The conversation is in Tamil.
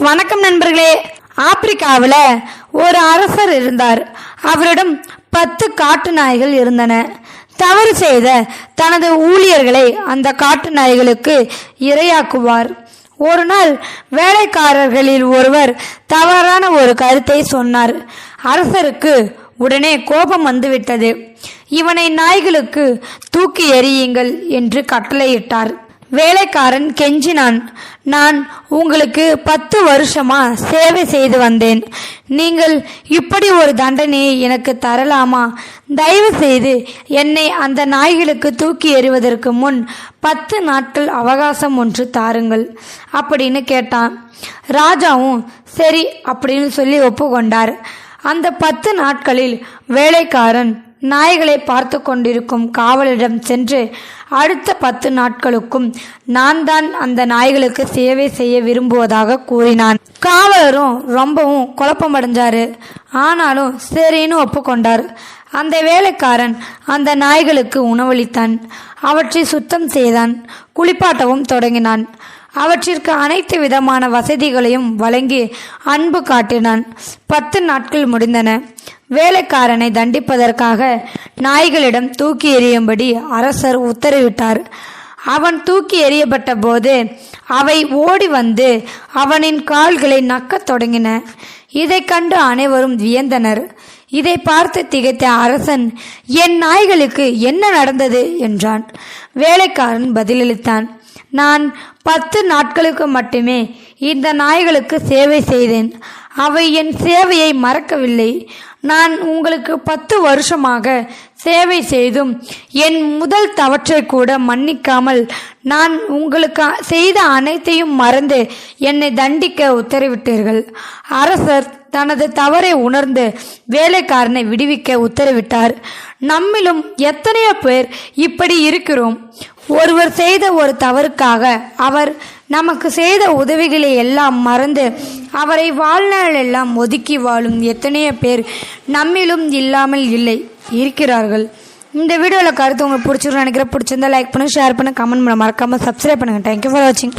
வணக்கம் நண்பர்களே. ஆப்பிரிக்காவில் ஒரு அரசர் இருந்தார். அவரிடம் 10 காட்டு நாய்கள் இருந்தன. தவறு செய்த தனது ஊழியர்களை அந்த காட்டு நாய்களுக்கு இரையாக்குவார். ஒரு நாள் வேலைக்காரர்களில் ஒருவர் தவறான ஒரு கருத்தை சொன்னார். அரசருக்கு உடனே கோபம் வந்துவிட்டது. இவனை நாய்களுக்கு தூக்கி எறியுங்கள் என்று கட்டளையிட்டார். வேலைக்காரன் கெஞ்சினான், நான் உங்களுக்கு 10 வருஷமா சேவை செய்து வந்தேன். நீங்கள் இப்படி ஒரு தண்டனையை எனக்கு தரலாமா? தயவு செய்து என்னை அந்த நாய்களுக்கு தூக்கி எறிவதற்கு முன் 10 நாட்கள் அவகாசம் ஒன்று தாருங்கள் அப்படின்னு கேட்டான். ராஜாவும் சரி அப்படின்னு சொல்லி ஒப்புக்கொண்டார். அந்த 10 நாட்களில் வேலைக்காரன் நாய்களை பார்த்து கொண்டிருக்கும் காவலரிடம் சென்று, அடுத்த 10 நாட்களுக்கும் நான் தான் அந்த நாய்களுக்கு சேவை செய்ய விரும்புவதாக கூறினான். காவலரும் ரொம்பவும் குழப்பமடைஞ்சாரு. ஆனாலும் சரின்னு ஒப்புக்கொண்டார். அந்த வேலைக்காரன் அந்த நாய்களுக்கு உணவளித்தான். அவற்றை சுத்தம் செய்தான். குளிப்பாட்டவும் தொடங்கினான். அவற்றிற்கு அனைத்து விதமான வசதிகளையும் வழங்கி அன்பு காட்டினான். 10 நாட்கள் முடிந்தன. வேலைக்காரனை தண்டிப்பதற்காக நாய்களிடம் தூக்கி எறியும்படி அரசர் உத்தரவிட்டார். அவன் தூக்கி எறியப்பட்ட போது அவை ஓடி வந்து அவனின் கால்களை நக்கத் தொடங்கின. இதை கண்டு அனைவரும் வியந்தனர். இதை பார்த்து திகைத்த அரசன், என் நாய்களுக்கு என்ன நடந்தது என்றான். வேலைக்காரன் பதிலளித்தான், நான் 10 நாட்களுக்கு மட்டுமே இந்த நாய்களுக்கு சேவை செய்தேன். அவை என் சேவையை மறக்கவில்லை. நான் உங்களுக்கு 10 வருஷமாக சேவை செய்தும் என் முதல் தவற்றை கூட மன்னிக்காமல் நான் உங்களுக்கு செய்த அனைத்தையும் மறந்து என்னை தண்டிக்க உத்தரவிட்டீர்கள். அரசர் தனது தவறை உணர்ந்து வேலைக்காரனை விடுவிக்க உத்தரவிட்டார். நம்மிலும் எத்தனையோ பேர் இப்படி இருக்கிறோம். ஒருவர் செய்த ஒரு தவறுக்காக அவர் நமக்கு செய்த உதவிகளை எல்லாம் மறந்து அவரை வாழ்நாள் எல்லாம் ஒதுக்கி வாழும் எத்தனையோ பேர் நம்மிலும் இல்லாமல் இல்லை, இருக்கிறார்கள். இந்த வீடியோவில் கருத்து உங்களுக்கு பிடிச்சிருன்னு நினைக்கிறேன். பிடிச்சிருந்தா லைக் பண்ணுங்க, ஷேர் பண்ணுங்க, கமெண்ட் பண்ண மறக்காமல் சப்ஸ்கிரைப் பண்ணுங்கள். தேங்க்யூ ஃபார் வாட்சிங்.